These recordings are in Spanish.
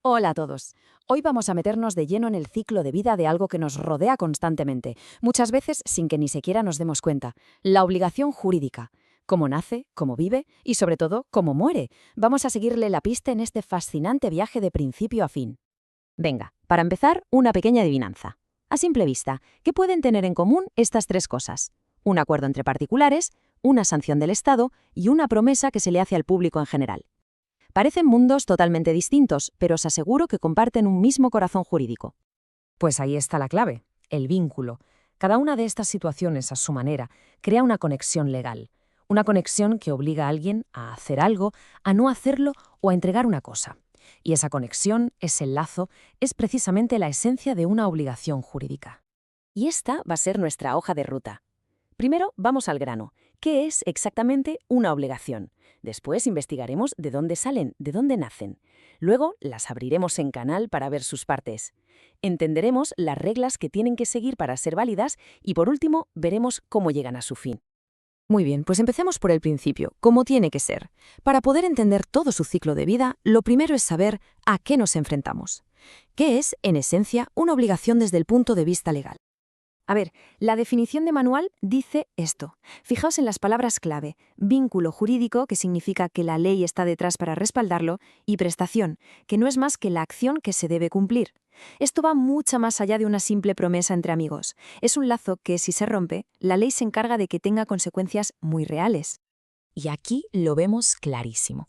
Hola a todos. Hoy vamos a meternos de lleno en el ciclo de vida de algo que nos rodea constantemente, muchas veces sin que ni siquiera nos demos cuenta, la obligación jurídica. Cómo nace, cómo vive y, sobre todo, cómo muere. Vamos a seguirle la pista en este fascinante viaje de principio a fin. Venga, para empezar, una pequeña adivinanza. A simple vista, ¿qué pueden tener en común estas tres cosas? Un acuerdo entre particulares, una sanción del Estado y una promesa que se le hace al público en general. Parecen mundos totalmente distintos, pero os aseguro que comparten un mismo corazón jurídico. Pues ahí está la clave, el vínculo. Cada una de estas situaciones, a su manera, crea una conexión legal. Una conexión que obliga a alguien a hacer algo, a no hacerlo o a entregar una cosa. Y esa conexión, ese lazo, es precisamente la esencia de una obligación jurídica. Y esta va a ser nuestra hoja de ruta. Primero, vamos al grano. ¿Qué es exactamente una obligación? Después investigaremos de dónde salen, de dónde nacen. Luego las abriremos en canal para ver sus partes. Entenderemos las reglas que tienen que seguir para ser válidas y, por último, veremos cómo llegan a su fin. Muy bien, pues empecemos por el principio, cómo tiene que ser. Para poder entender todo su ciclo de vida, lo primero es saber a qué nos enfrentamos. ¿Qué es, en esencia, una obligación desde el punto de vista legal? A ver, la definición de manual dice esto. Fijaos en las palabras clave: vínculo jurídico, que significa que la ley está detrás para respaldarlo, y prestación, que no es más que la acción que se debe cumplir. Esto va mucho más allá de una simple promesa entre amigos. Es un lazo que, si se rompe, la ley se encarga de que tenga consecuencias muy reales. Y aquí lo vemos clarísimo.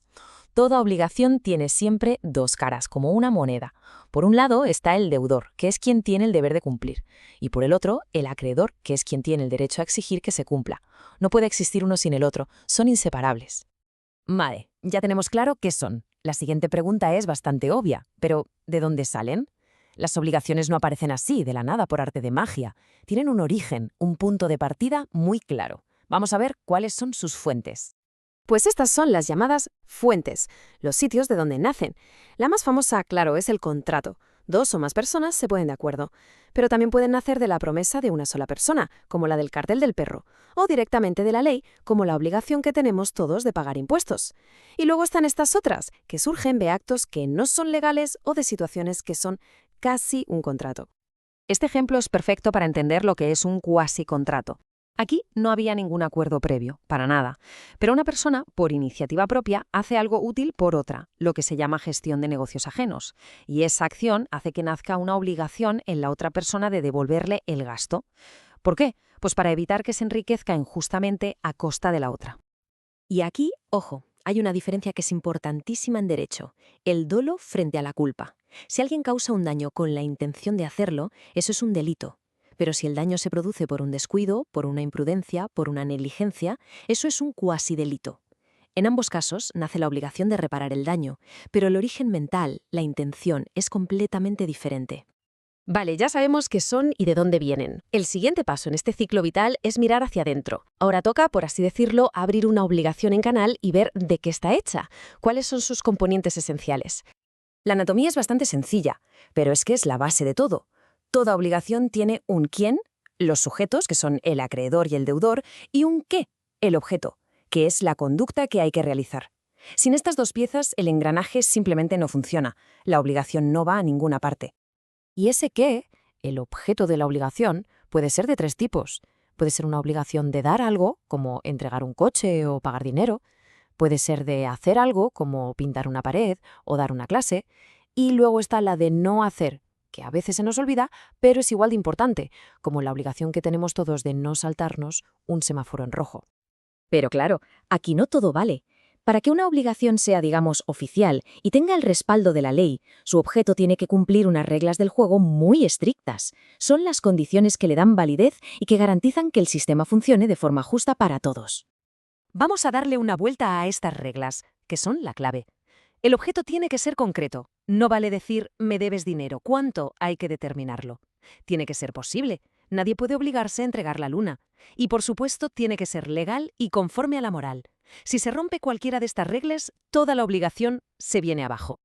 Toda obligación tiene siempre dos caras, como una moneda. Por un lado está el deudor, que es quien tiene el deber de cumplir, y por el otro, el acreedor, que es quien tiene el derecho a exigir que se cumpla. No puede existir uno sin el otro, son inseparables. Vale, ya tenemos claro qué son. La siguiente pregunta es bastante obvia, pero ¿de dónde salen? Las obligaciones no aparecen así, de la nada, por arte de magia. Tienen un origen, un punto de partida muy claro. Vamos a ver cuáles son sus fuentes. Pues estas son las llamadas fuentes, los sitios de donde nacen. La más famosa, claro, es el contrato. Dos o más personas se ponen de acuerdo. Pero también pueden nacer de la promesa de una sola persona, como la del cartel del perro, o directamente de la ley, como la obligación que tenemos todos de pagar impuestos. Y luego están estas otras, que surgen de actos que no son legales o de situaciones que son casi un contrato. Este ejemplo es perfecto para entender lo que es un cuasi-contrato. Aquí no había ningún acuerdo previo, para nada, pero una persona, por iniciativa propia, hace algo útil por otra, lo que se llama gestión de negocios ajenos, y esa acción hace que nazca una obligación en la otra persona de devolverle el gasto. ¿Por qué? Pues para evitar que se enriquezca injustamente a costa de la otra. Y aquí, ojo, hay una diferencia que es importantísima en derecho: el dolo frente a la culpa. Si alguien causa un daño con la intención de hacerlo, eso es un delito. Pero si el daño se produce por un descuido, por una imprudencia, por una negligencia, eso es un cuasi delito. En ambos casos nace la obligación de reparar el daño, pero el origen mental, la intención, es completamente diferente. Vale, ya sabemos qué son y de dónde vienen. El siguiente paso en este ciclo vital es mirar hacia adentro. Ahora toca, por así decirlo, abrir una obligación en canal y ver de qué está hecha, cuáles son sus componentes esenciales. La anatomía es bastante sencilla, pero es que es la base de todo. Toda obligación tiene un quién, los sujetos, que son el acreedor y el deudor, y un qué, el objeto, que es la conducta que hay que realizar. Sin estas dos piezas, el engranaje simplemente no funciona. La obligación no va a ninguna parte. Y ese qué, el objeto de la obligación, puede ser de tres tipos. Puede ser una obligación de dar algo, como entregar un coche o pagar dinero. Puede ser de hacer algo, como pintar una pared o dar una clase. Y luego está la de no hacer, que a veces se nos olvida, pero es igual de importante, como la obligación que tenemos todos de no saltarnos un semáforo en rojo. Pero claro, aquí no todo vale. Para que una obligación sea, digamos, oficial y tenga el respaldo de la ley, su objeto tiene que cumplir unas reglas del juego muy estrictas. Son las condiciones que le dan validez y que garantizan que el sistema funcione de forma justa para todos. Vamos a darle una vuelta a estas reglas, que son la clave. El objeto tiene que ser concreto. No vale decir «me debes dinero». ¿Cuánto? Hay que determinarlo. Tiene que ser posible. Nadie puede obligarse a entregar la luna. Y, por supuesto, tiene que ser legal y conforme a la moral. Si se rompe cualquiera de estas reglas, toda la obligación se viene abajo.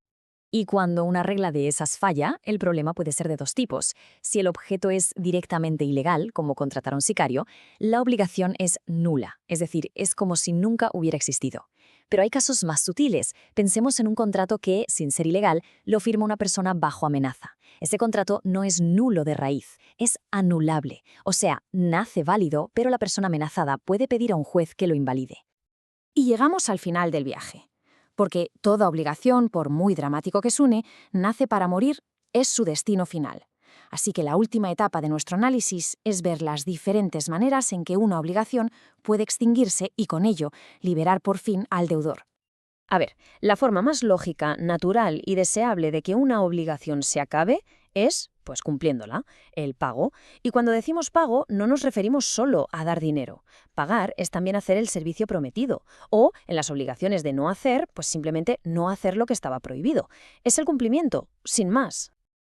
Y cuando una regla de esas falla, el problema puede ser de dos tipos. Si el objeto es directamente ilegal, como contratar a un sicario, la obligación es nula, es decir, es como si nunca hubiera existido. Pero hay casos más sutiles. Pensemos en un contrato que, sin ser ilegal, lo firma una persona bajo amenaza. Ese contrato no es nulo de raíz, es anulable. O sea, nace válido, pero la persona amenazada puede pedir a un juez que lo invalide. Y llegamos al final del viaje. Porque toda obligación, por muy dramático que suene, nace para morir, es su destino final. Así que la última etapa de nuestro análisis es ver las diferentes maneras en que una obligación puede extinguirse y con ello liberar por fin al deudor. A ver, la forma más lógica, natural y deseable de que una obligación se acabe es, pues cumpliéndola, el pago. Y cuando decimos pago, no nos referimos solo a dar dinero. Pagar es también hacer el servicio prometido. O, en las obligaciones de no hacer, pues simplemente no hacer lo que estaba prohibido. Es el cumplimiento, sin más.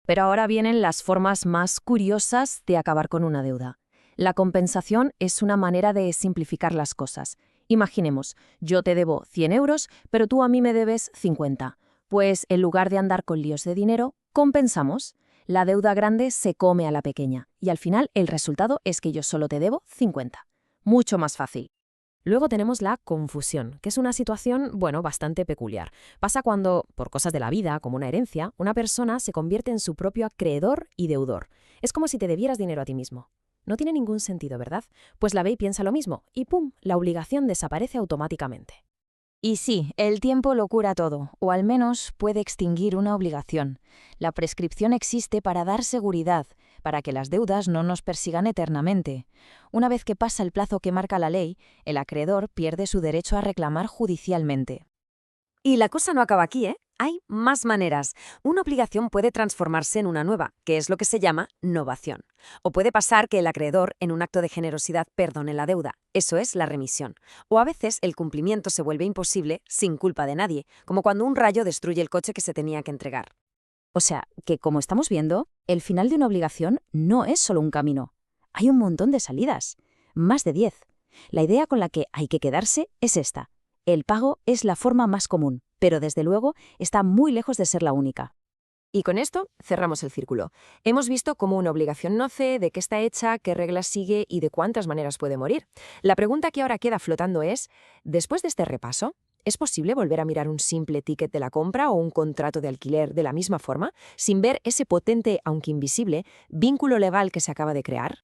Pero ahora vienen las formas más curiosas de acabar con una deuda. La compensación es una manera de simplificar las cosas. Imaginemos, yo te debo 100 euros, pero tú a mí me debes 50. Pues en lugar de andar con líos de dinero, compensamos. La deuda grande se come a la pequeña y al final el resultado es que yo solo te debo 50. Mucho más fácil. Luego tenemos la confusión, que es una situación, bastante peculiar. Pasa cuando, por cosas de la vida, como una herencia, una persona se convierte en su propio acreedor y deudor. Es como si te debieras dinero a ti mismo. No tiene ningún sentido, ¿verdad? Pues la ley piensa lo mismo y ¡pum!, la obligación desaparece automáticamente. Y sí, el tiempo lo cura todo, o al menos puede extinguir una obligación. La prescripción existe para dar seguridad, para que las deudas no nos persigan eternamente. Una vez que pasa el plazo que marca la ley, el acreedor pierde su derecho a reclamar judicialmente. Y la cosa no acaba aquí, ¿eh? Hay más maneras. Una obligación puede transformarse en una nueva, que es lo que se llama novación. O puede pasar que el acreedor, en un acto de generosidad, perdone la deuda. Eso es la remisión. O a veces el cumplimiento se vuelve imposible sin culpa de nadie, como cuando un rayo destruye el coche que se tenía que entregar. O sea, que como estamos viendo, el final de una obligación no es solo un camino. Hay un montón de salidas, más de 10. La idea con la que hay que quedarse es esta. El pago es la forma más común, pero desde luego está muy lejos de ser la única. Y con esto cerramos el círculo. Hemos visto cómo una obligación nace, de qué está hecha, qué reglas sigue y de cuántas maneras puede morir. La pregunta que ahora queda flotando es, después de este repaso, ¿es posible volver a mirar un simple ticket de la compra o un contrato de alquiler de la misma forma, sin ver ese potente, aunque invisible, vínculo legal que se acaba de crear?